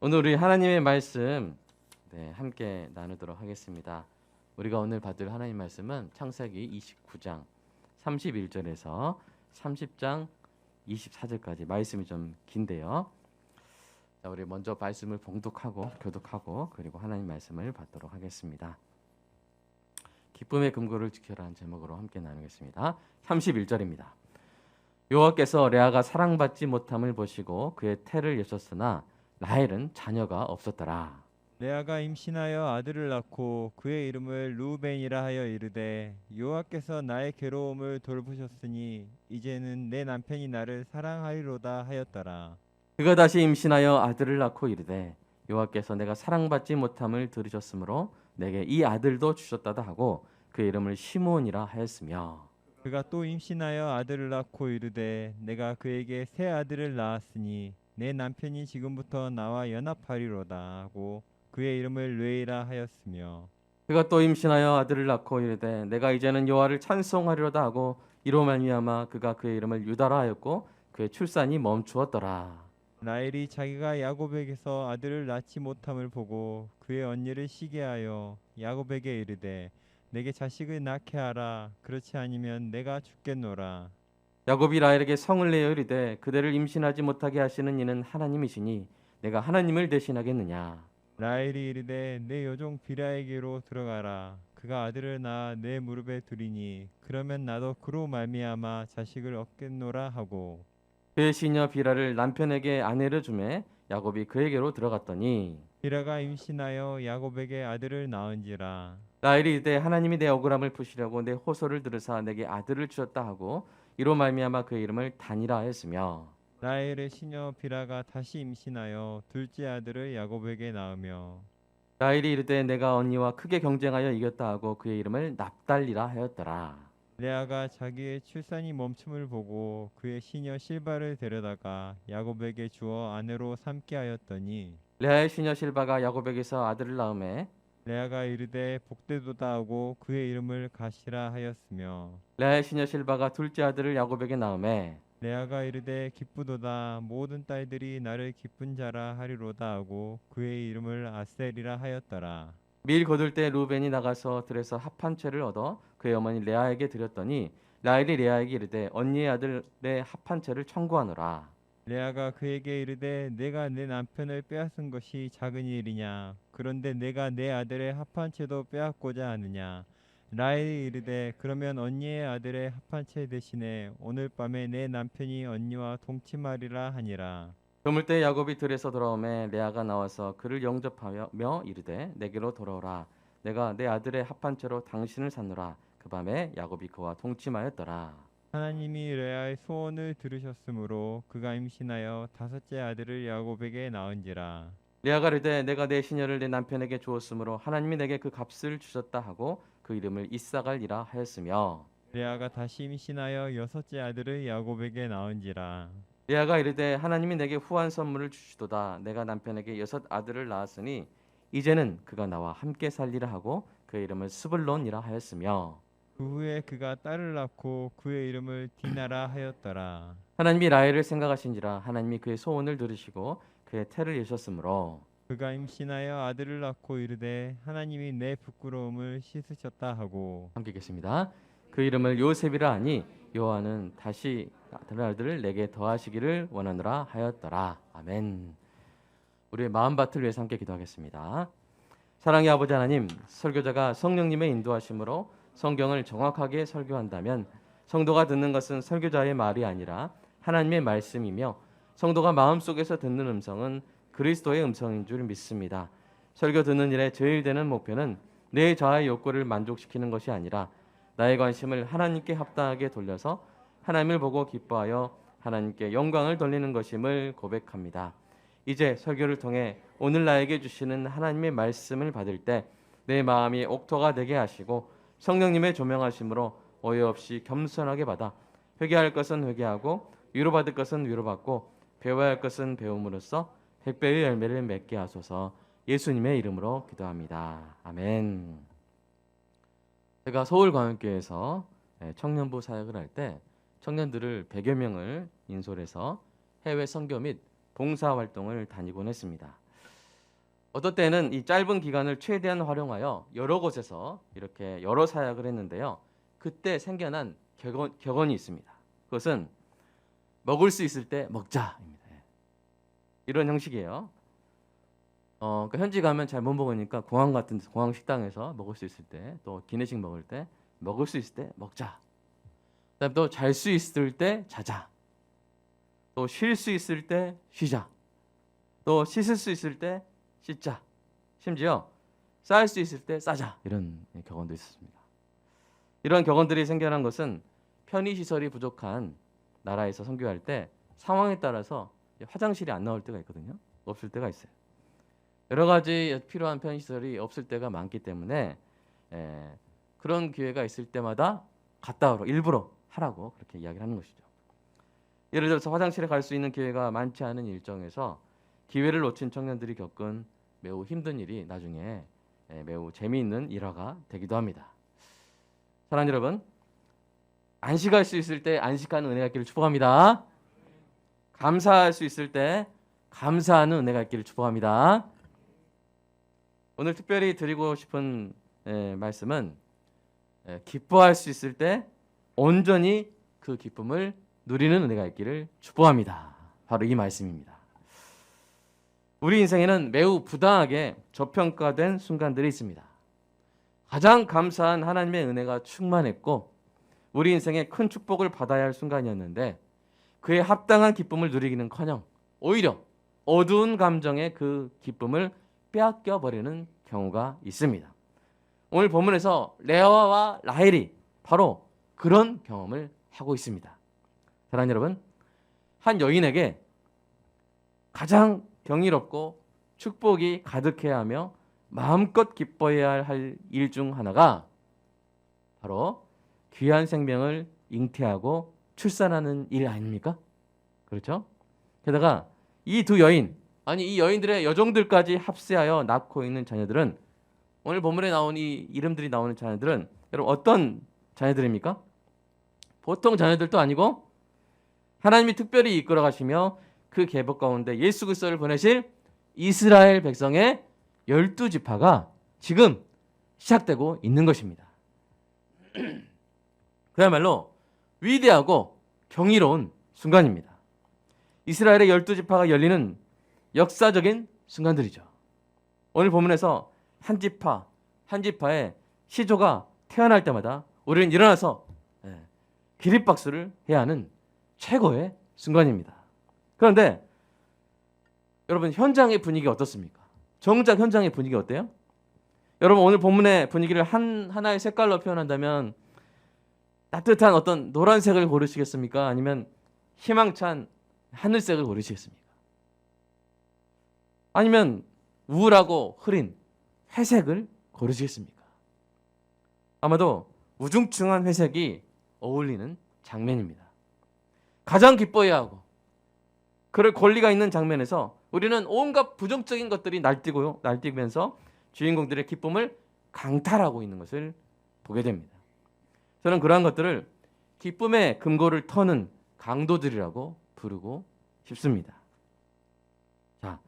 오늘 우리 하나님의 말씀 함께 나누도록 하겠습니다. 우리가 오늘 받을 하나님 말씀은 창세기 29장 31절에서 30장 24절까지 말씀이 좀 긴데요. 자, 우리 먼저 말씀을 봉독하고 교독하고 그리고 하나님 말씀을 받도록 하겠습니다. 기쁨의 금고를 지켜라는 제목으로 함께 나누겠습니다. 31절입니다. 여호와께서 레아가 사랑받지 못함을 보시고 그의 태를 여셨으나 라헬은 자녀가 없었더라. 레아가 임신하여 아들을 낳고 그의 이름을 르우벤이라 하여 이르되 여호와께서 나의 괴로움을 돌보셨으니 이제는 내 남편이 나를 사랑하리로다 하였더라. 그가 다시 임신하여 아들을 낳고 이르되 여호와께서 내가 사랑받지 못함을 들으셨으므로 내게 이 아들도 주셨다다 하고 그의 이름을 시므온이라 하였으며 그가 또 임신하여 아들을 낳고 이르되 내가 그에게 새 아들을 낳았으니 내 남편이 지금부터 나와 연합하리로다 하고 그의 이름을 르이라 하였으며 그가 또 임신하여 아들을 낳고 이르되 내가 이제는 여호와를 찬송하리로다 하고 이로 말미암아 그가 그의 이름을 유다라 하였고 그의 출산이 멈추었더라. 라헬이 자기가 야곱에게서 아들을 낳지 못함을 보고 그의 언니를 시기하여 야곱에게 이르되 내게 자식을 낳게 하라. 그렇지 아니면 내가 죽겠노라. 야곱이 라헬에게 성을 내어 이르되 그대를 임신하지 못하게 하시는 이는 하나님이시니 내가 하나님을 대신하겠느냐. 라헬이 이르되 내 여종 비라에게로 들어가라. 그가 아들을 낳아 내 무릎에 두리니 그러면 나도 그로 말미암아 자식을 얻겠노라 하고 그의 시녀 비라를 남편에게 아내를 주매 야곱이 그에게로 들어갔더니 비라가 임신하여 야곱에게 아들을 낳은지라. 라헬이 이르되 하나님이 내 억울함을 푸시려고 내 호소를 들으사 내게 아들을 주셨다 하고 이로 말미암아 그의 이름을 단이라 하였으며 라헬의 시녀 비라가 다시 임신하여 둘째 아들을 야곱에게 낳으며 라헬이 이르되 내가 언니와 크게 경쟁하여 이겼다 하고 그의 이름을 납달리라 하였더라. 레아가 자기의 출산이 멈춤을 보고 그의 시녀 실바를 데려다가 야곱에게 주어 아내로 삼게 하였더니 레아의 시녀 실바가 야곱에게서 아들을 낳음에 레아가 이르되 복되도다 하고 그의 이름을 가시라 하였으며 레아의 시녀 실바가 둘째 아들을 야곱에게 낳음에 레아가 이르되 기쁘도다 모든 딸들이 나를 기쁜 자라 하리로다 하고 그의 이름을 아셀이라 하였더라. 밀 거둘 때 루벤이 나가서 들에서 합 한 채를 얻어 그의 어머니 레아에게 드렸더니 라헬이 레아에게 이르되 언니의 아들의 합 한 채를 청구하노라. 레아가 그에게 이르되 내가 내 남편을 빼앗은 것이 작은 일이냐. 그런데 내가 내 아들의 합한 채도 빼앗고자 하느냐. 라헬이 이르되 그러면 언니의 아들의 합한 채 대신에 오늘 밤에 내 남편이 언니와 동침하리라 하니라. 그물 때 야곱이 들에서 돌아오매 레아가 나와서 그를 영접하며 이르되 내게로 돌아오라. 내가 내 아들의 합 한 채로 당신을 샀노라. 그 밤에 야곱이 그와 동침하였더라. 하나님이 레아의 소원을 들으셨으므로 그가 임신하여 다섯째 아들을 야곱에게 낳은지라. 레아가 이르되 내가 내 시녀를 내 남편에게 주었으므로 하나님이 내게 그 값을 주셨다 하고 그 이름을 이사갈이라 하였으며 레아가 다시 임신하여 여섯째 아들을 야곱에게 낳은지라. 레아가 이르되 하나님이 내게 후한 선물을 주시도다. 내가 남편에게 여섯 아들을 낳았으니 이제는 그가 나와 함께 살리라 하고 그의 이름을 스불론이라 하였으며 그 후에 그가 딸을 낳고 그의 이름을 디나라 하였더라. 하나님이 라헬을 생각하신지라 하나님이 그의 소원을 들으시고 그의 태를 여셨으므로 그가 임신하여 아들을 낳고 이르되 하나님이 내 부끄러움을 씻으셨다 하고 함께 읽겠습니다. 그 이름을 요셉이라 하니 여호와는 다시 다른 아들을 내게 더하시기를 원하노라 하였더라. 아멘. 우리의 마음밭을 위해서 함께 기도하겠습니다. 사랑의 아버지 하나님, 설교자가 성령님의 인도하심으로 성경을 정확하게 설교한다면 성도가 듣는 것은 설교자의 말이 아니라 하나님의 말씀이며 성도가 마음속에서 듣는 음성은 그리스도의 음성인 줄 믿습니다. 설교 듣는 일에 제일 되는 목표는 내 자아의 욕구를 만족시키는 것이 아니라 나의 관심을 하나님께 합당하게 돌려서 하나님을 보고 기뻐하여 하나님께 영광을 돌리는 것임을 고백합니다. 이제 설교를 통해 오늘 나에게 주시는 하나님의 말씀을 받을 때 내 마음이 옥토가 되게 하시고 성령님의 조명하심으로 오해 없이 겸손하게 받아 회개할 것은 회개하고 위로받을 것은 위로받고 배워야 할 것은 배움으로써 백배의 열매를 맺게 하소서. 예수님의 이름으로 기도합니다. 아멘. 제가 서울광역교회에서 청년부 사역을 할 때 청년들을 100여 명을 인솔해서 해외 선교 및 봉사 활동을 다니곤 했습니다. 어떤 때는 이 짧은 기간을 최대한 활용하여 여러 곳에서 이렇게 여러 사역을 했는데요. 그때 생겨난 격언이 있습니다. 그것은 먹을 수 있을 때 먹자입니다. 이런 형식이에요. 그러니까 현지 가면 잘 못 먹으니까 공항 같은 데서, 공항 식당에서 먹을 수 있을 때, 또 기내식 먹을 때 먹을 수 있을 때 먹자. 그다음 또 잘 수 있을 때 자자. 또 쉴 수 있을 때 쉬자. 또 씻을 수 있을 때 씻자. 심지어 쌓을 수 있을 때 싸자. 이런 격언도 있었습니다. 이런 격언들이 생겨난 것은 편의시설이 부족한 나라에서 선교할 때 상황에 따라서 화장실이 안 나올 때가 있거든요. 없을 때가 있어요. 여러 가지 필요한 편의시설이 없을 때가 많기 때문에 그런 기회가 있을 때마다 갔다 오라, 일부러 하라고 그렇게 이야기를 하는 것이죠. 예를 들어서 화장실에 갈 수 있는 기회가 많지 않은 일정에서 기회를 놓친 청년들이 겪은 매우 힘든 일이 나중에 매우 재미있는 일화가 되기도 합니다. 사랑하는 여러분, 안식할 수 있을 때 안식하는 은혜가 있기를 축복합니다. 감사할 수 있을 때 감사하는 은혜가 있기를 축복합니다. 오늘 특별히 드리고 싶은 말씀은 기뻐할 수 있을 때 온전히 그 기쁨을 누리는 은혜가 있기를 축복합니다. 바로 이 말씀입니다. 우리 인생에는 매우 부당하게 저평가된 순간들이 있습니다. 가장 감사한 하나님의 은혜가 충만했고 우리 인생에 큰 축복을 받아야 할 순간이었는데 그에 합당한 기쁨을 누리기는커녕 오히려 어두운 감정의 그 기쁨을 빼앗겨 버리는 경우가 있습니다. 오늘 본문에서 레아와 라헬이 바로 그런 경험을 하고 있습니다. 사랑하는 여러분, 한 여인에게 가장 경이롭고 축복이 가득해야 하며 마음껏 기뻐해야 할 일 중 하나가 바로 귀한 생명을 잉태하고 출산하는 일 아닙니까? 그렇죠? 게다가 이 두 여인, 아니 이 여인들의 여종들까지 합세하여 낳고 있는 자녀들은 오늘 본문에 나온 이 이름들이 나오는 자녀들은 여러분 어떤 자녀들입니까? 보통 자녀들도 아니고 하나님이 특별히 이끌어 가시며 그 계보 가운데 예수 그리스도를 보내실 이스라엘 백성의 12지파가 지금 시작되고 있는 것입니다. 그야말로 위대하고 경이로운 순간입니다. 이스라엘의 12지파가 열리는 역사적인 순간들이죠. 오늘 본문에서 한 지파 한 지파의 시조가 태어날 때마다 우리는 일어나서 기립박수를 해야 하는 최고의 순간입니다. 그런데 여러분 현장의 분위기 어떻습니까? 정작 현장의 분위기 어때요? 여러분 오늘 본문의 분위기를 하나의 색깔로 표현한다면 따뜻한 어떤 노란색을 고르시겠습니까? 아니면 희망찬 하늘색을 고르시겠습니까? 아니면 우울하고 흐린 회색을 고르시겠습니까? 아마도 우중충한 회색이 어울리는 장면입니다. 가장 기뻐해야 하고 그럴 권리가 있는 장면에서 우리는 온갖 부정적인 것들이 날뛰면서 주인공들의 기쁨을 강탈하고 있는 것을 보게 됩니다. 저는 그러한 것들을 기쁨의 금고를 터는 강도들이라고 부르고 싶습니다. 자,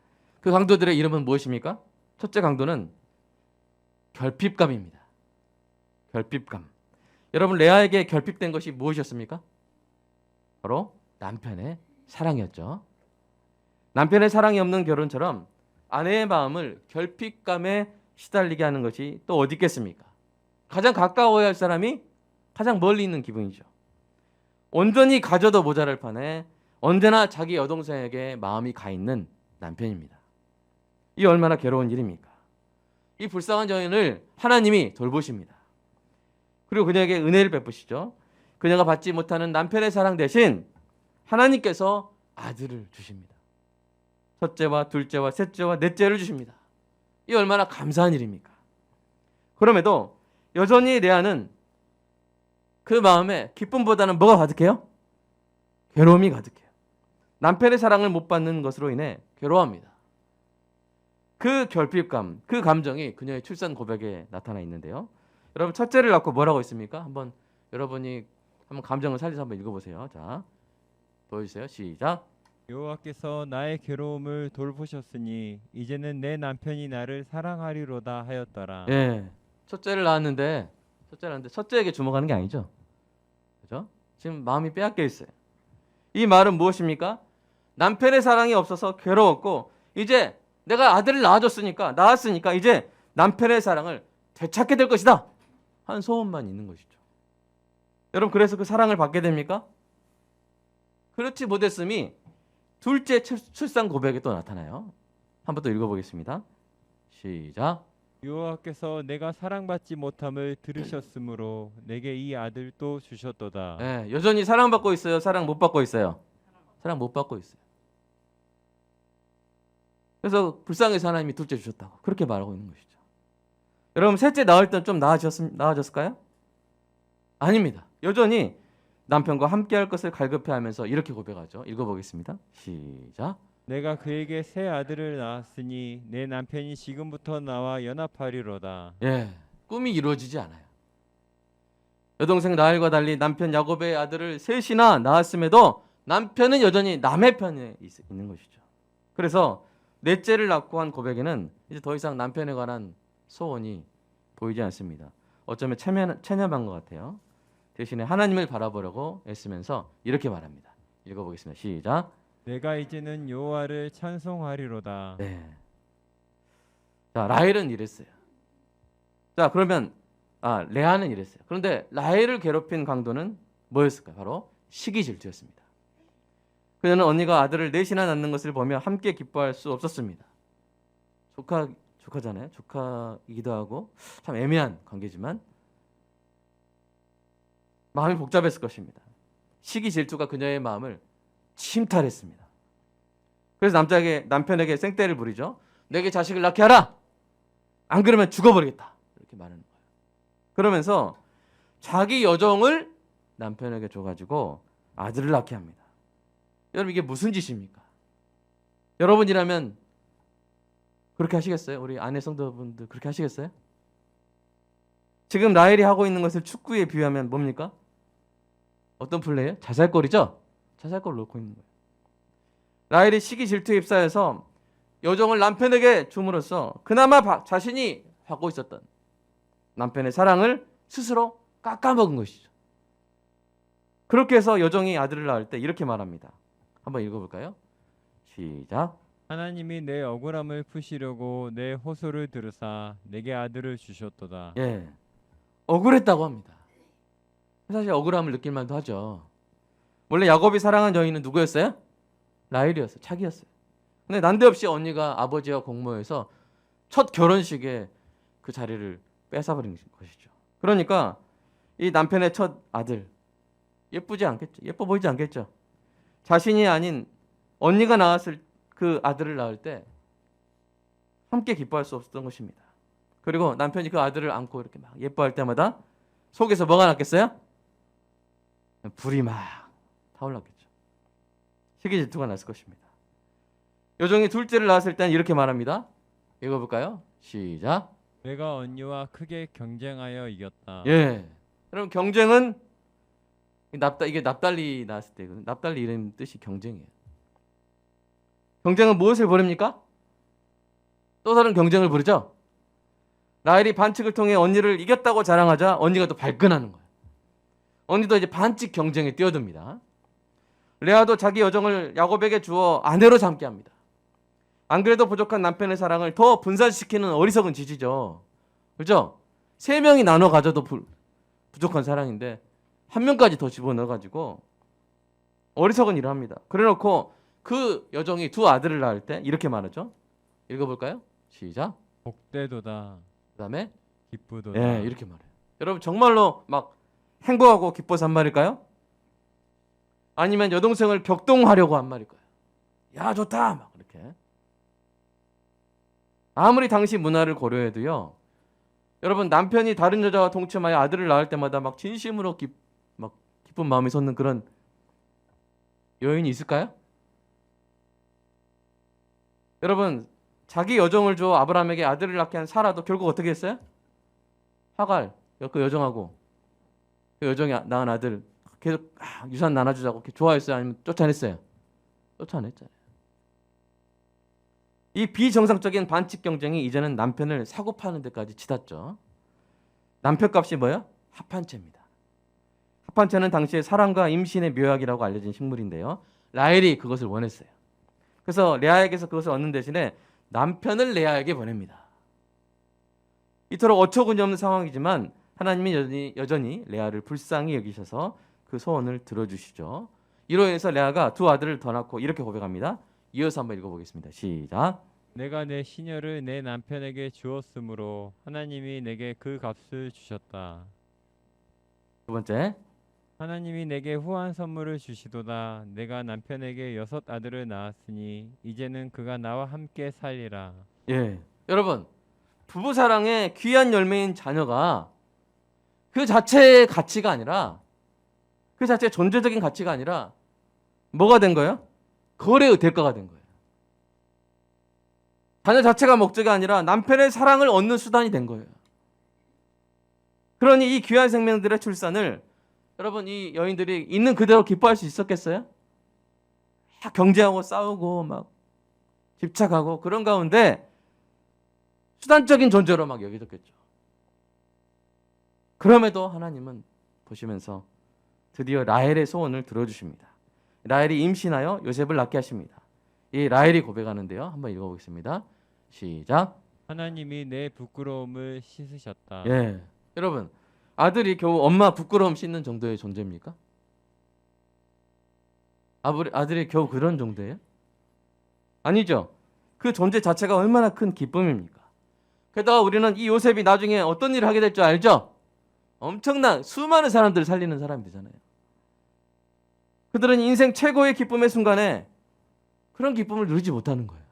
그 강도들의 이름은 무엇입니까? 첫째 강도는 결핍감입니다. 결핍감. 여러분 레아에게 결핍된 것이 무엇이었습니까? 바로 남편의 사랑이었죠. 남편의 사랑이 없는 결혼처럼 아내의 마음을 결핍감에 시달리게 하는 것이 또 어디 있겠습니까? 가장 가까워야 할 사람이 가장 멀리 있는 기분이죠. 온전히 가져도 모자랄 판에 언제나 자기 여동생에게 마음이 가 있는 남편입니다. 이 얼마나 괴로운 일입니까? 이 불쌍한 여인을 하나님이 돌보십니다. 그리고 그녀에게 은혜를 베푸시죠. 그녀가 받지 못하는 남편의 사랑 대신 하나님께서 아들을 주십니다. 첫째와 둘째와 셋째와 넷째를 주십니다. 이 얼마나 감사한 일입니까? 그럼에도 여전히 레아는 그 마음에 기쁨보다는 뭐가 가득해요? 괴로움이 가득해요. 남편의 사랑을 못 받는 것으로 인해 괴로워합니다. 그 결핍감, 그 감정이 그녀의 출산 고백에 나타나 있는데요. 여러분 첫째를 낳고 뭐라고 했습니까? 여러분이 한번 감정을 살려서 한번 읽어보세요. 자, 보여주세요. 시작. 여호와께서 나의 괴로움을 돌보셨으니 이제는 내 남편이 나를 사랑하리로다 하였더라. 예. 첫째를 낳았는데 첫째에게 주목하는 게 아니죠. 그죠? 지금 마음이 빼앗겨 있어요. 이 말은 무엇입니까? 남편의 사랑이 없어서 괴로웠고 이제 내가 아들을 낳았으니까 이제 남편의 사랑을 되찾게 될 것이다 하는 소원만 있는 것이죠. 여러분 그래서 그 사랑을 받게 됩니까? 그렇지 못했음이 둘째 출산 고백에 또 나타나요. 한번 또 읽어보겠습니다. 시작. 여호와께서 내가 사랑받지 못함을 들으셨으므로 내게 이 아들도 주셨도다. 예, 여전히 사랑받고 있어요? 사랑 못 받고 있어요? 사랑 못 받고 있어요. 그래서 불쌍해서 하나님이 둘째 주셨다고 그렇게 말하고 있는 것이죠. 여러분 셋째 낳을 때 좀 나아졌을까요? 아닙니다. 여전히 남편과 함께할 것을 갈급해하면서 이렇게 고백하죠. 읽어보겠습니다. 시작. 내가 그에게 새 아들을 낳았으니 내 남편이 지금부터 나와 연합하리로다. 예, 꿈이 이루어지지 않아요. 여동생 라헬과 달리 남편 야곱의 아들을 셋이나 낳았음에도 남편은 여전히 남의 편에 있는 것이죠. 그래서 넷째를 낳고 한 고백에는 이제 더 이상 남편에 관한 소원이 보이지 않습니다. 어쩌면 체념한 것 같아요. 대신에 하나님을 바라보려고 애쓰면서 이렇게 말합니다. 읽어보겠습니다. 시작. 내가 이제는 여호와를 찬송하리로다. 네. 자, 라헬은 이랬어요. 자, 그러면 레아는 이랬어요. 그런데 라헬을 괴롭힌 강도는 뭐였을까요? 바로 시기 질투였습니다. 그녀는 언니가 아들을 넷이나 낳는 것을 보며 함께 기뻐할 수 없었습니다. 조카잖아요. 조카이기도 하고 참 애매한 관계지만 마음이 복잡했을 것입니다. 시기 질투가 그녀의 마음을 침탈했습니다. 그래서 남편에게 생떼를 부리죠. 내게 자식을 낳게 하라. 안 그러면 죽어버리겠다. 이렇게 말하는 거예요. 그러면서 자기 여종을 남편에게 줘가지고 아들을 낳게 합니다. 여러분 이게 무슨 짓입니까? 여러분이라면 그렇게 하시겠어요? 우리 아내 성도분들 그렇게 하시겠어요? 지금 라헬이 하고 있는 것을 축구에 비유하면 뭡니까? 어떤 플레이예요? 자살골이죠? 자살골을 놓고 있는 거예요. 라헬이 시기 질투에 휩싸여서 여종을 남편에게 줌으로써 그나마 자신이 받고 있었던 남편의 사랑을 스스로 깎아먹은 것이죠. 그렇게 해서 여종이 아들을 낳을 때 이렇게 말합니다. 한번 읽어볼까요? 시작. 하나님이 내 억울함을 푸시려고 내 호소를 들으사 내게 아들을 주셨도다. 예, 억울했다고 합니다. 사실 억울함을 느낄 만도 하죠. 원래 야곱이 사랑한 여인은 누구였어요? 라헬이었어요. 자기였어요. 근데 난데없이 언니가 아버지와 공모해서 첫 결혼식에 그 자리를 뺏어버린 것이죠. 그러니까 이 남편의 첫 아들 예쁘지 않겠죠. 예뻐 보이지 않겠죠. 자신이 아닌 언니가 낳았을 그 아들을 낳을 때 함께 기뻐할 수 없었던 것입니다. 그리고 남편이 그 아들을 안고 이렇게 막 예뻐할 때마다 속에서 뭐가 났겠어요? 불이 막 타올랐겠죠. 시기 질투가 났을 것입니다. 여종이 둘째를 낳았을 때는 이렇게 말합니다. 읽어볼까요? 시작. 내가 언니와 크게 경쟁하여 이겼다. 예. 여러분 경쟁은 이게 납달리 낳았을 때 납달리 이름 뜻이 경쟁이에요. 경쟁은 무엇을 벌입니까? 또 다른 경쟁을 벌이죠. 라헬이 반칙을 통해 언니를 이겼다고 자랑하자 언니가 또 발끈하는 거예요. 언니도 이제 반칙 경쟁에 뛰어듭니다. 레아도 자기 여종을 야곱에게 주어 아내로 삼게 합니다. 안 그래도 부족한 남편의 사랑을 더 분산시키는 어리석은 짓이죠. 그렇죠? 3명이 나눠 가져도 부족한 사랑인데 한 명까지 더 집어넣어가지고 어리석은 일을 합니다. 그래놓고 그 여종이 두 아들을 낳을 때 이렇게 말하죠. 읽어볼까요? 시작. 복되도다. 그 다음에 기쁘도다. 예, 이렇게 말해요. 여러분 정말로 막 행복하고 기뻐서 한 말일까요? 아니면 여동생을 격동하려고 한 말일까요? 야 좋다 막 이렇게. 아무리 당시 문화를 고려해도요. 여러분 남편이 다른 여자와 동침하여 아들을 낳을 때마다 막 진심으로 기쁜 마음이 솟는 그런 여인이 있을까요? 여러분 자기 여종을 줘 아브라함에게 아들을 낳게 한 사라도 결국 어떻게 했어요? 하갈 그 여종하고 그 여종이 낳은 아들 계속 유산 나눠주자고 좋아했어요? 아니면 쫓아냈어요? 쫓아냈잖아요. 이 비정상적인 반칙 경쟁이 이제는 남편을 사고 파는 데까지 치닫죠. 남편값이 뭐예요? 합한채입니다. 합한채는 당시에 사랑과 임신의 묘약이라고 알려진 식물인데요. 라헬이 그것을 원했어요. 그래서 레아에게서 그것을 얻는 대신에 남편을 레아에게 보냅니다. 이토록 어처구니 없는 상황이지만 하나님이 여전히 레아를 불쌍히 여기셔서 그 소원을 들어주시죠. 이로 인해서 레아가 두 아들을 더 낳고 이렇게 고백합니다. 이어서 한번 읽어보겠습니다. 시작. 내가 내 시녀를 내 남편에게 주었으므로 하나님이 내게 그 값을 주셨다. 두 번째. 하나님이 내게 후한 선물을 주시도다. 내가 남편에게 6 아들을 낳았으니 이제는 그가 나와 함께 살리라. 예, 여러분 부부 사랑의 귀한 열매인 자녀가 그 자체의 가치가 아니라 그 자체의 존재적인 가치가 아니라 뭐가 된 거예요? 거래의 대가가 된 거예요. 자녀 자체가 목적이 아니라 남편의 사랑을 얻는 수단이 된 거예요. 그러니 이 귀한 생명들의 출산을 여러분 이 여인들이 있는 그대로 기뻐할 수 있었겠어요? 막 경쟁하고 싸우고 막 집착하고 그런 가운데 수단적인 존재로 막 여겨졌겠죠. 그럼에도 하나님은 보시면서 드디어 라헬의 소원을 들어주십니다. 라헬이 임신하여 요셉을 낳게 하십니다. 이 라헬이 고백하는데요. 한번 읽어보겠습니다. 시작. 하나님이 내 부끄러움을 씻으셨다. 예, 여러분 아들이 겨우 엄마 부끄러움 씻는 정도의 존재입니까? 아들이 겨우 그런 정도예요? 아니죠. 그 존재 자체가 얼마나 큰 기쁨입니까? 게다가 우리는 이 요셉이 나중에 어떤 일을 하게 될 줄 알죠? 엄청난 수많은 사람들을 살리는 사람이 되잖아요. 그들은 인생 최고의 기쁨의 순간에 그런 기쁨을 누리지 못하는 거예요.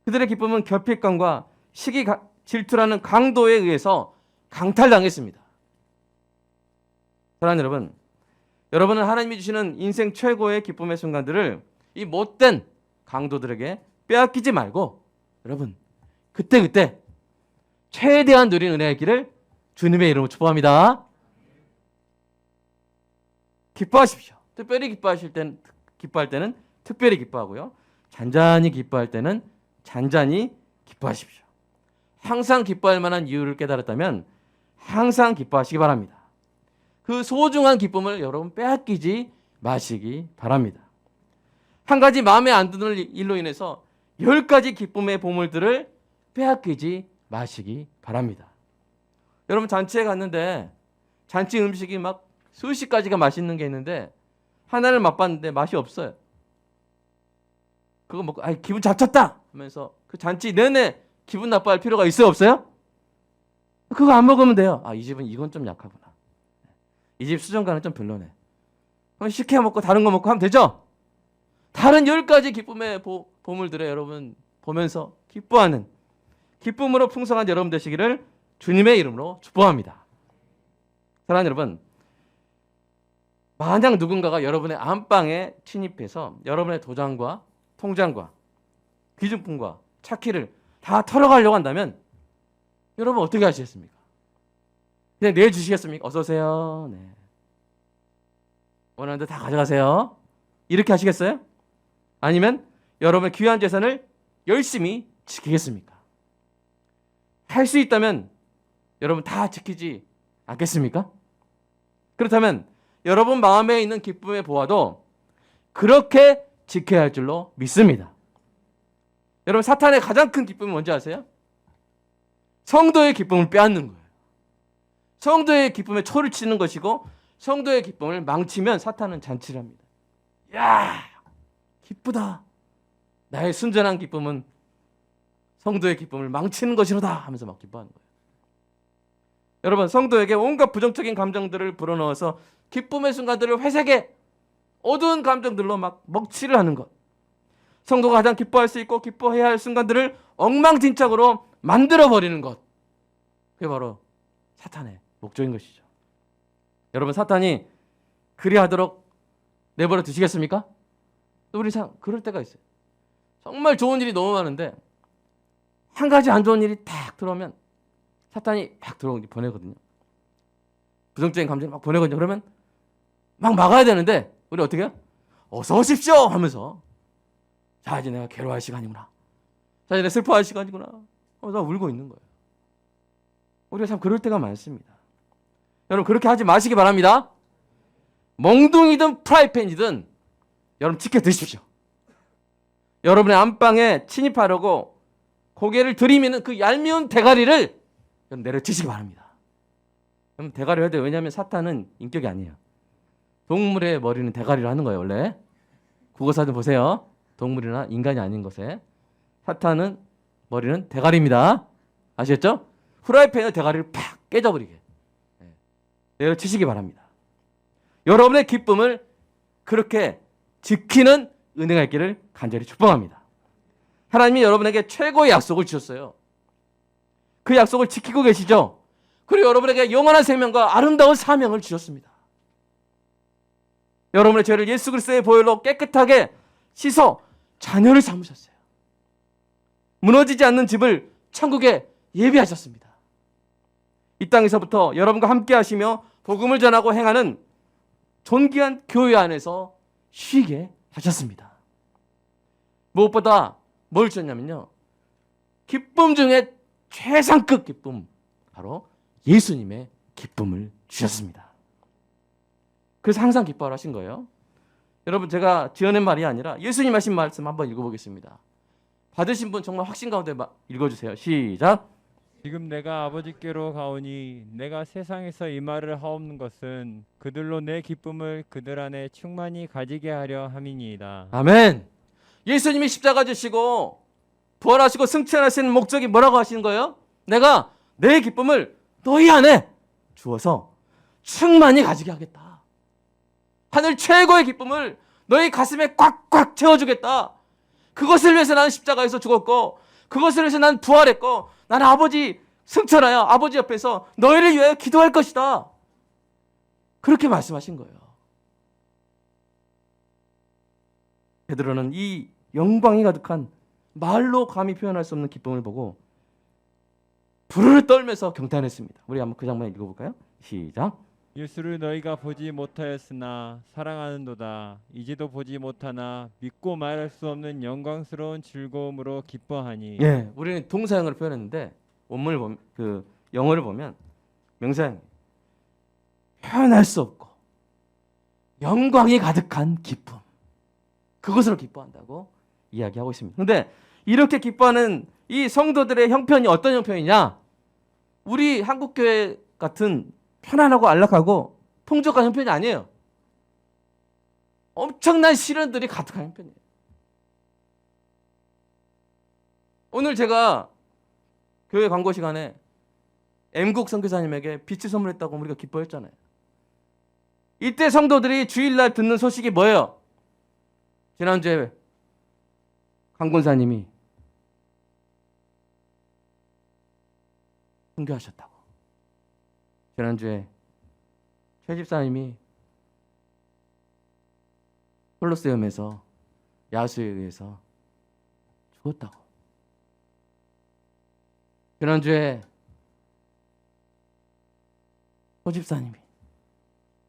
그들의 기쁨은 결핍감과 시기 질투라는 강도에 의해서 강탈당했습니다. 사랑하는 여러분, 여러분은 하나님이 주시는 인생 최고의 기쁨의 순간들을 이 못된 강도들에게 빼앗기지 말고 여러분 그때 최대한 누린 은혜의 길을 주님의 이름으로 축복합니다. 기뻐하십시오. 특별히 기뻐할 때는 특별히 기뻐하고요. 잔잔히 기뻐할 때는 잔잔히 기뻐하십시오. 항상 기뻐할 만한 이유를 깨달았다면 항상 기뻐하시기 바랍니다. 그 소중한 기쁨을 여러분 빼앗기지 마시기 바랍니다. 한 가지 마음에 안 드는 일로 인해서 10가지 기쁨의 보물들을 빼앗기지 마시기 바랍니다. 여러분 잔치에 갔는데 잔치 음식이 막 수십 가지가 맛있는 게 있는데 하나를 맛봤는데 맛이 없어요. 그거 먹고 기분 잡쳤다 하면서 그 잔치 내내 기분 나빠할 필요가 있어요 없어요? 그거 안 먹으면 돼요. 이 집은 이건 좀 약하구나. 이 집 수정과는 좀 별로네. 그럼 식혜 먹고 다른 거 먹고 하면 되죠? 다른 10가지 기쁨의 보물들을 여러분 보면서 기뻐하는 기쁨으로 풍성한 여러분 되시기를 주님의 이름으로 축복합니다. 사랑하는 여러분, 만약 누군가가 여러분의 안방에 침입해서 여러분의 도장과 통장과 귀중품과 차키를 다 털어가려고 한다면 여러분 어떻게 하시겠습니까? 그냥 내주시겠습니까? 어서 오세요. 네. 원하는 데 다 가져가세요. 이렇게 하시겠어요? 아니면 여러분의 귀한 재산을 열심히 지키겠습니까? 할 수 있다면 여러분 다 지키지 않겠습니까? 그렇다면 여러분 마음에 있는 기쁨의 보화도 그렇게 지켜야 할 줄로 믿습니다. 여러분 사탄의 가장 큰 기쁨이 뭔지 아세요? 성도의 기쁨을 빼앗는 거예요. 성도의 기쁨에 초를 치는 것이고 성도의 기쁨을 망치면 사탄은 잔치를 합니다. 야, 기쁘다. 나의 순전한 기쁨은 성도의 기쁨을 망치는 것이로다 하면서 막 기뻐하는 거예요. 여러분 성도에게 온갖 부정적인 감정들을 불어넣어서 기쁨의 순간들을 회색에 어두운 감정들로 막 먹칠을 하는 것. 성도가 가장 기뻐할 수 있고 기뻐해야 할 순간들을 엉망진창으로 만들어버리는 것. 그게 바로 사탄의 목적인 것이죠. 여러분 사탄이 그리하도록 내버려 두시겠습니까? 또 우리 그럴 때가 있어요. 정말 좋은 일이 너무 많은데 한 가지 안 좋은 일이 딱 들어오면 사탄이 막 들어오고 보내거든요. 부정적인 감정을 막 보내거든요. 그러면 막 막아야 되는데 우리 어떻게 해요? 어서 오십시오 하면서 자 이제 내가 괴로워할 시간이구나. 자 이제 내가 슬퍼할 시간이구나. 하면서 울고 있는 거예요. 우리가 참 그럴 때가 많습니다. 여러분 그렇게 하지 마시기 바랍니다. 몽둥이든 프라이팬이든 여러분 지켜 드십시오. 여러분의 안방에 침입하려고 고개를 들이미는 그 얄미운 대가리를 내려치시기 바랍니다. 그럼 대가리를 해야 돼요. 왜냐하면 사탄은 인격이 아니에요. 동물의 머리는 대가리를 하는 거예요. 원래 국어사전 보세요. 동물이나 인간이 아닌 것에 사탄은 머리는 대가리입니다. 아시겠죠? 프라이팬의 대가리를 팍 깨져버리게 내려치시기 바랍니다. 여러분의 기쁨을 그렇게 지키는 은혜가 있기를 간절히 축복합니다. 하나님이 여러분에게 최고의 약속을 주셨어요. 그 약속을 지키고 계시죠? 그리고 여러분에게 영원한 생명과 아름다운 사명을 주셨습니다. 여러분의 죄를 예수 그리스도의 보혈로 깨끗하게 씻어 자녀를 삼으셨어요. 무너지지 않는 집을 천국에 예비하셨습니다. 이 땅에서부터 여러분과 함께 하시며 복음을 전하고 행하는 존귀한 교회 안에서 쉬게 하셨습니다. 무엇보다 뭘 주셨냐면요. 기쁨 중에 최상급 기쁨, 바로 예수님의 기쁨을 주셨습니다. 그래서 항상 기뻐하라 하신 거예요. 여러분 제가 지어낸 말이 아니라 예수님 하신 말씀 한번 읽어보겠습니다. 받으신 분 정말 확신 가운데 읽어주세요. 시작. 지금 내가 아버지께로 가오니 내가 세상에서 이 말을 하옵는 것은 그들로 내 기쁨을 그들 안에 충만히 가지게 하려 함이니이다. 아멘. 예수님이 십자가 지시고 부활하시고 승천하시는 목적이 뭐라고 하시는 거예요? 내가 내 기쁨을 너희 안에 주어서 충만히 가지게 하겠다. 하늘 최고의 기쁨을 너희 가슴에 꽉꽉 채워주겠다. 그것을 위해서 나는 십자가에서 죽었고 그것을 위해서 나는 부활했고 나는 아버지 승천하여 아버지 옆에서 너희를 위하여 기도할 것이다. 그렇게 말씀하신 거예요. 베드로는 이 영광이 가득한 말로 감히 표현할 수 없는 기쁨을 보고 부르르 떨면서 경탄했습니다. 우리 한번 그 장면 읽어볼까요? 시작. 예수를 너희가 보지 못하였으나 사랑하는도다. 이제도 보지 못하나 믿고 말할 수 없는 영광스러운 즐거움으로 기뻐하니. 예, 우리는 동사형으로 표현했는데 원문을 보면 그 영어를 보면 명사형 표현할 수 없고 영광이 가득한 기쁨. 그것으로 기뻐한다고 이야기하고 있습니다. 근데 이렇게 기뻐하는 이 성도들의 형편이 어떤 형편이냐? 우리 한국교회 같은 편안하고 안락하고 풍족한 형편이 아니에요. 엄청난 시련들이 가득한 형편이에요. 오늘 제가 교회 광고 시간에 M국 선교사님에게 빛을 선물했다고 우리가 기뻐했잖아요. 이때 성도들이 주일날 듣는 소식이 뭐예요? 지난주에 강권사님이 순교하셨다고. 지난주에 최 집사님이 콜로세움에서 야수에 의해서 죽었다고. 지난주에 호 집사님이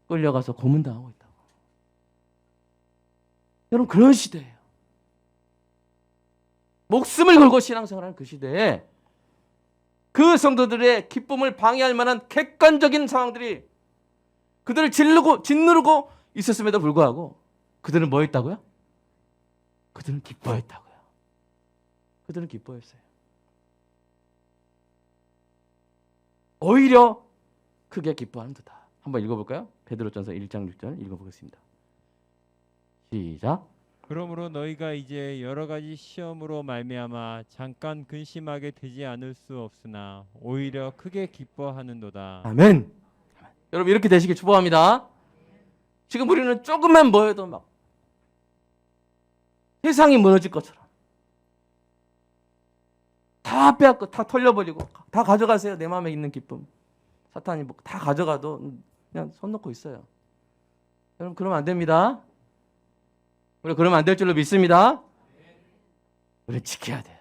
끌려가서 고문당하고 있다고. 여러분 그런 시대예요. 목숨을 걸고 신앙생활하는 그 시대에 그 성도들의 기쁨을 방해할 만한 객관적인 상황들이 그들을 짓누르고 있었음에도 불구하고 그들은 뭐 했다고요? 그들은 기뻐했다고요. 그들은 기뻐했어요. 오히려 크게 기뻐한다. 한번 읽어볼까요? 베드로전서 1장 6절 읽어보겠습니다. 시작. 그러므로 너희가 이제 여러 가지 시험으로 말미암아 잠깐 근심하게 되지 않을 수 없으나 오히려 크게 기뻐하는도다. 아멘. 여러분 이렇게 되시길 축복합니다. 지금 우리는 조금만 뭐해도 막 세상이 무너질 것처럼 다 빼앗고 다 털려버리고 다 가져가세요. 내 마음에 있는 기쁨. 사탄이 뭐 다 가져가도 그냥 손 놓고 있어요. 여러분 그러면 안 됩니다. 우리 그러면 안 될 줄로 믿습니다. 우리 지켜야 돼요.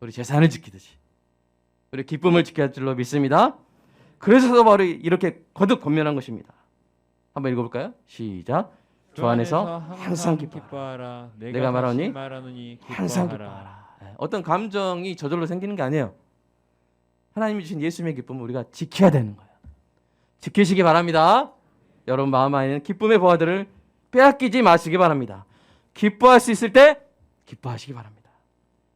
우리 재산을 지키듯이 우리 기쁨을 지켜야 할 줄로 믿습니다. 그래서 바로 이렇게 거듭 권면한 것입니다. 한번 읽어볼까요? 시작. 주 안에서 항상 기뻐하라. 기뻐하라. 내가 말하노니 말하노니 항상 기뻐하라. 기뻐하라. 어떤 감정이 저절로 생기는 게 아니에요. 하나님이 주신 예수님의 기쁨을 우리가 지켜야 되는 거예요. 지키시기 바랍니다. 여러분 마음 안에는 기쁨의 보화들을 빼앗기지 마시기 바랍니다. 기뻐할 수 있을 때 기뻐하시기 바랍니다.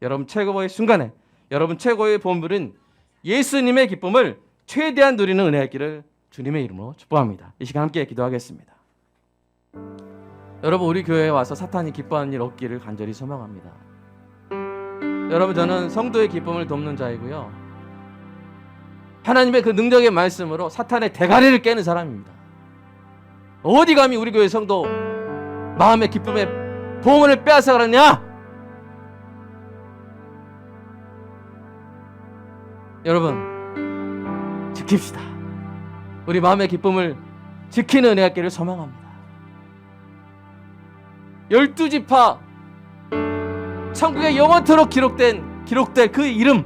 여러분 최고의 순간에 여러분 최고의 보물은 예수님의 기쁨을 최대한 누리는 은혜가 있기를 주님의 이름으로 축복합니다. 이 시간 함께 기도하겠습니다. 여러분 우리 교회에 와서 사탄이 기뻐하는 일 없기를 간절히 소망합니다. 여러분 저는 성도의 기쁨을 돕는 자이고요. 하나님의 그 능력의 말씀으로 사탄의 대가리를 깨는 사람입니다. 어디 감히 우리 교회 성도 마음의 기쁨의 보물을 빼앗아 가느냐? 여러분 지킵시다. 우리 마음의 기쁨을 지키는 은혜가 있기를 소망합니다. 12지파 천국에 영원토록 기록될 그 이름,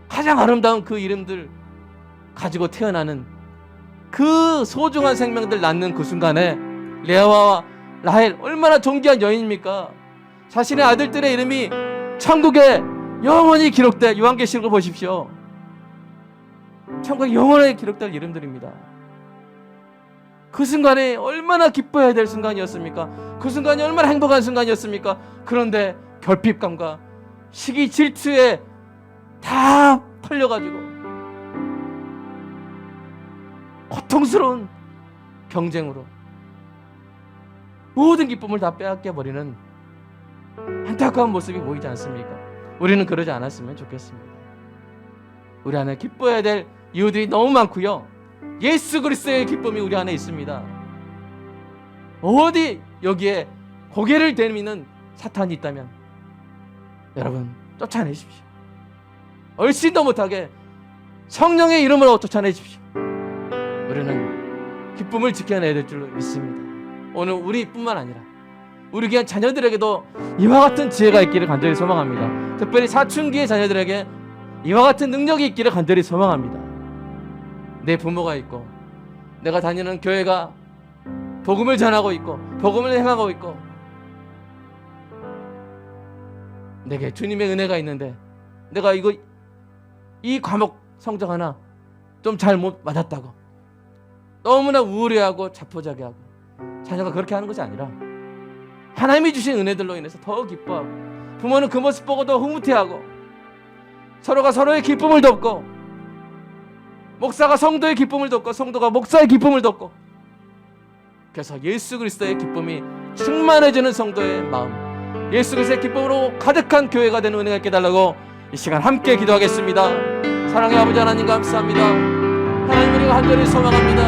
가장 아름다운 그 이름들 가지고 태어나는 그 소중한 생명들 낳는 그 순간에 레아와 라헬 얼마나 존귀한 여인입니까? 자신의 아들들의 이름이 천국에 영원히 기록될, 요한계시록을 보십시오. 천국에 영원히 기록될 이름들입니다. 그 순간에 얼마나 기뻐해야 될 순간이었습니까? 그 순간이 얼마나 행복한 순간이었습니까? 그런데 결핍감과 시기 질투에 다 털려가지고 고통스러운 경쟁으로 모든 기쁨을 다 빼앗겨버리는 안타까운 모습이 보이지 않습니까? 우리는 그러지 않았으면 좋겠습니다. 우리 안에 기뻐해야 될 이유들이 너무 많고요. 예수 그리스도의 기쁨이 우리 안에 있습니다. 어디 여기에 고개를 내미는 사탄이 있다면 여러분 쫓아내십시오. 얼씬도 못하게 성령의 이름으로 쫓아내십시오. 우리는 기쁨을 지켜내야 될 줄로 믿습니다. 오늘 우리뿐만 아니라 우리 귀한 자녀들에게도 이와 같은 지혜가 있기를 간절히 소망합니다. 특별히 사춘기의 자녀들에게 이와 같은 능력이 있기를 간절히 소망합니다. 내 부모가 있고 내가 다니는 교회가 복음을 전하고 있고 복음을 행하고 있고 내게 주님의 은혜가 있는데 내가 이 과목 성적 하나 좀 잘 못 맞았다고 너무나 우울해하고 자포자기하고 자녀가 그렇게 하는 것이 아니라 하나님이 주신 은혜들로 인해서 더 기뻐하고 부모는 그 모습 보고 더 흐뭇해하고 서로가 서로의 기쁨을 돕고 목사가 성도의 기쁨을 돕고 성도가 목사의 기쁨을 돕고 그래서 예수 그리스도의 기쁨이 충만해지는 성도의 마음, 예수 그리스도의 기쁨으로 가득한 교회가 되는 은혜가 있게 달라고 이 시간 함께 기도하겠습니다. 사랑의 아버지 하나님 감사합니다. 하나님 우리가 간절히 소망합니다.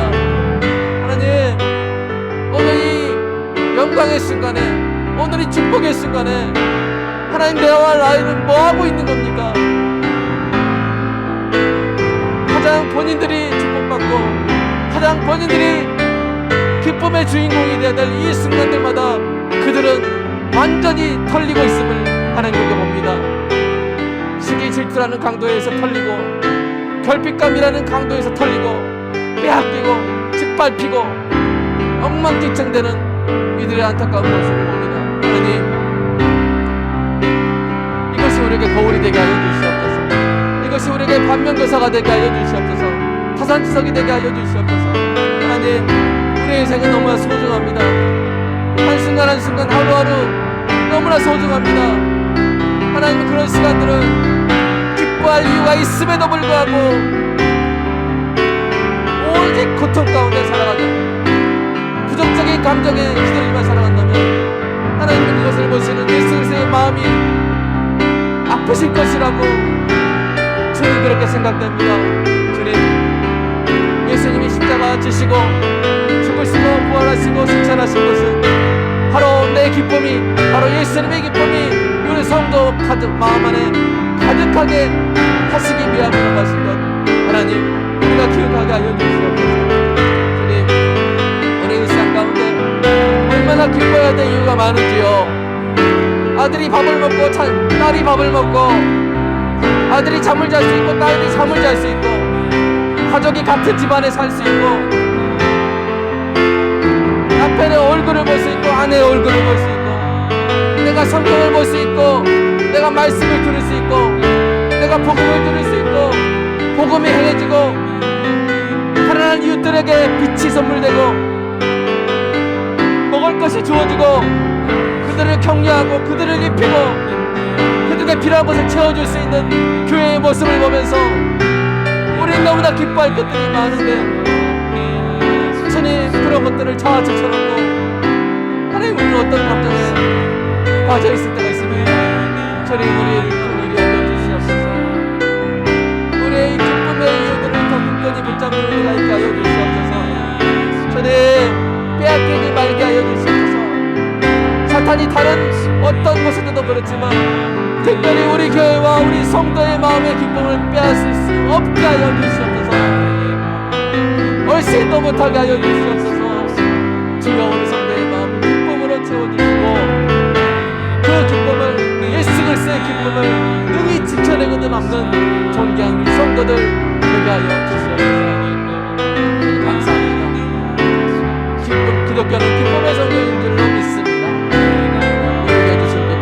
하나님 오늘 이 영광의 순간에 오늘 이 축복의 순간에 하나님 내와 라헬은 뭐하고 있는 겁니까? 가장 본인들이 축복받고 가장 본인들이 기쁨의 주인공이 되어야 될 이 순간들마다 그들은 완전히 털리고 있음을 하나님 우리가 봅니다. 시기 질투라는 강도에서 털리고 결핍감이라는 강도에서 털리고 빼앗기고 짓밟히고 엉망진창되는 이들의 안타까운 모습을 봅니다. 하나님 이것이 우리에게 거울이 되게 하여 주시옵소서. 이것이 우리에게 반면교사가 되게 하여 주시옵소서. 타산지석이 되게 하여 주시옵소서. 하나님 우리의 인생은 너무나 소중합니다. 한순간 한순간 하루하루 너무나 소중합니다. 하나님 그런 시간들은 기뻐할 이유가 있음에도 불구하고 오직 고통 가운데 살아가는 부정적인 감정에 휘둘리며 살아간다면 하나님은 그것을 보시는 예수 그리스도의 마음이 아프실 것이라고 저는 그렇게 생각됩니다. 주님 예수님이 십자가 지시고 죽으시고 부활하시고 승천하신 것은 바로 내 기쁨이 바로 예수님의 기쁨이 우리 성도 마음 안에 가득하게 하시기 위함으로 하신 것 하나님 우리가 기억하게 하여 주시옵소서. 주님 오늘 이 시간 가운데 얼마나 기뻐해야 될 이유가 많은지요. 아들이 밥을 먹고 딸이 밥을 먹고 아들이 잠을 잘 수 있고 딸이 잠을 잘 수 있고 가족이 같은 집안에 살 수 있고 남편의 얼굴을 볼 수 있고 아내의 얼굴을 볼 수 있고 내가 성경을 볼 수 있고 내가 말씀을 들을 수 있고 내가 복음을 들을 수 있고 복음이 행해지고 가난한 이웃들에게 빛이 선물되고 먹을 것이 주어지고 그들을 격려하고 그들을 입히고 그들에게 필요한 것을 채워줄 수 있는 교회의 모습을 보면서 우리는 너무나 기뻐할 것들이 많은데 주님 그런 것들을 자아제쳐놓고 하나님 우리는 어떤 감정에 빠져있을 때가 있습니다. 주님 우리를 긍휼히 여겨주시옵소서. 우리의 이 기쁨의 이유들을 더 굳건히 붙잡는 우리가 있게 하여 주시옵소서. 주님 빼앗기지 말게 하여 주시옵소서. 사탄이 다른 어떤 곳에서도 그렇지만 특별히 우리 교회와 우리 성도의 마음의 기쁨을 빼앗을 수 없게 하여 주시옵소서. 얼씬도 못하게 하여 주시옵소서. 주여 우리 성도의 마음을 기쁨으로 채워주시고 그 기쁨을 예수 그리스도의 기쁨을 능히 지켜내고도 남는 존귀한 우리 성도들 되게 하여 주시옵소서. 감사합니다. 기독교는 기쁨의 성경인 줄로 믿습니다. 우리에게 주신 기쁨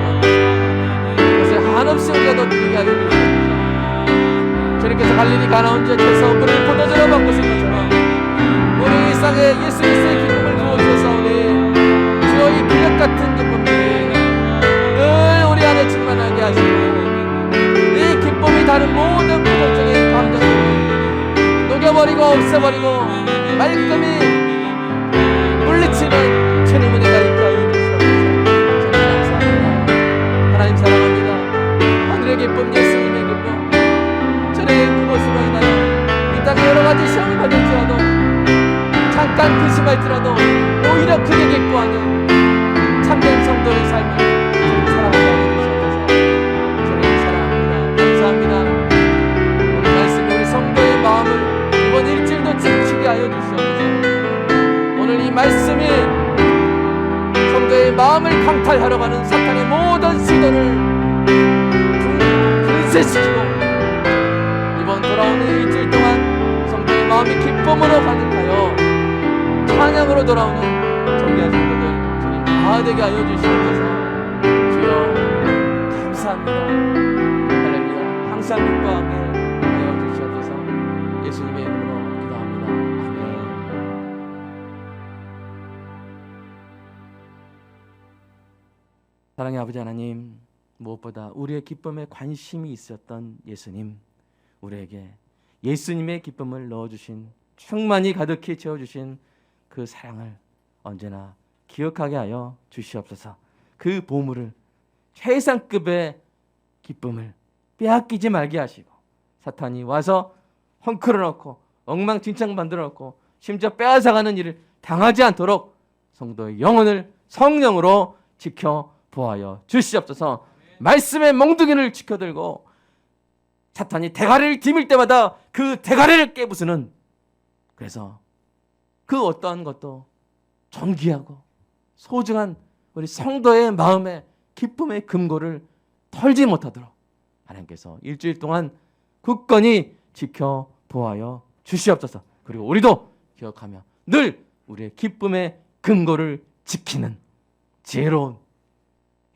그것을 한없이 우리가 더 누리게 하여 주시옵소서. 주님께서 갈릴리 가나온지에서 물을 포도주로 바꾸신 것처럼 우리 일상에 예수 그리스도의 기쁨을 부어주사오니 주여 이 기력 같은 기쁨이 늘 우리 안에 충만하게 하시고 이 기쁨이 다른 모든 부정적인 감정을 녹여버리고 없애버리고 말끔히 물리치는 주님 은혜가 있게 하여 주시옵소서. 주님 감사합니다. 하나님 사랑합니다. 하늘의 기쁨 예수님의 기쁨 주님 그것으로 인하여 이 땅에 여러가지 시험을 받을지라도 잠깐 근심할지라도 오히려 크게 기뻐하는 참된 성도의 삶을 주님 사랑하게 하여 주시옵소서. 주님 사랑합니다. 감사합니다. 오늘 말씀이 우리 성도의 마음을 이번 일주일도 지키게 하여 주시옵소서. 오늘 이 말씀이 성도의 마음을 강탈하러 가는 사탄의 모든 시도를 분쇄시키고 이번 돌아오는 일주일 동안 성도의 마음이 기쁨으로 가득하여 찬양으로 돌아오는 존귀한 성도들 주님 다 되게 하여 주시옵소서. 주여 감사합니다. 할렐루야. 항상 기뻐하게 하여 주시옵소서. 예수님의 이름으로 기도합니다. 아멘. 사랑의 아버지 하나님, 무엇보다 우리의 기쁨에 관심이 있었던 예수님, 우리에게 예수님의 기쁨을 넣어주신 충만히 가득히 채워주신 그 사랑을 언제나 기억하게 하여 주시옵소서. 그 보물을 최상급의 기쁨을 빼앗기지 말게 하시고 사탄이 와서 헝클어 놓고 엉망진창 만들어 놓고 심지어 빼앗아가는 일을 당하지 않도록 성도의 영혼을 성령으로 지켜 보하여 주시옵소서. 말씀의 몽둥이를 지켜들고 사탄이 대가리를 디밀 때마다 그 대가리를 깨부수는, 그래서 그 어떠한 것도 존귀하고 소중한 우리 성도의 마음의 기쁨의 금고를 털지 못하도록 하나님께서 일주일 동안 굳건히 지켜 보하여 주시옵소서. 그리고 우리도 기억하며 늘 우리의 기쁨의 금고를 지키는 지혜로운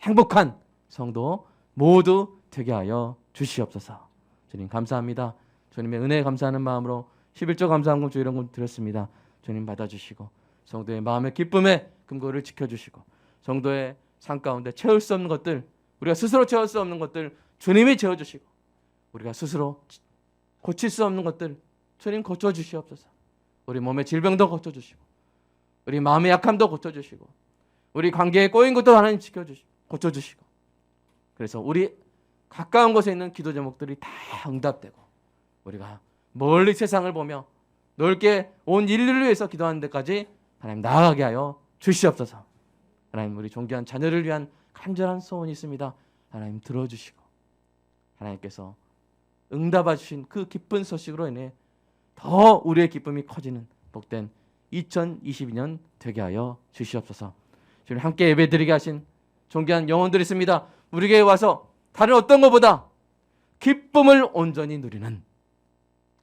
행복한 성도 모두 되게 하여 주시옵소서. 주님 감사합니다. 주님의 은혜에 감사하는 마음으로 11조 감사한금 주일원금 드렸습니다. 주님 받아주시고 성도의 마음의 기쁨의 금고를 지켜주시고 성도의 삶 가운데 채울 수 없는 것들, 우리가 스스로 채울 수 없는 것들 주님이 채워주시고 우리가 스스로 고칠 수 없는 것들 주님 고쳐주시옵소서. 우리 몸의 질병도 고쳐주시고 우리 마음의 약함도 고쳐주시고 우리 관계에 꼬인 것도 하나님 지켜주시고 고쳐주시고, 그래서 우리 가까운 곳에 있는 기도 제목들이 다 응답되고 우리가 멀리 세상을 보며 넓게 온 인류를 위해서 기도하는 데까지 하나님 나아가게 하여 주시옵소서. 하나님 우리 존귀한 자녀를 위한 간절한 소원이 있습니다. 하나님 들어주시고 하나님께서 응답해 주신 그 기쁜 소식으로 인해 더 우리의 기쁨이 커지는 복된 2022년 되게 하여 주시옵소서. 주님 함께 예배드리게 하신 존귀한 영혼들이 있습니다. 우리에게 와서 다른 어떤 것보다 기쁨을 온전히 누리는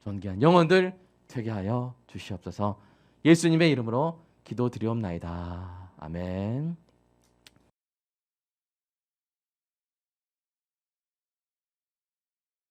존귀한 영혼들 되게 하여 주시옵소서. 예수님의 이름으로 기도드리옵나이다. 아멘.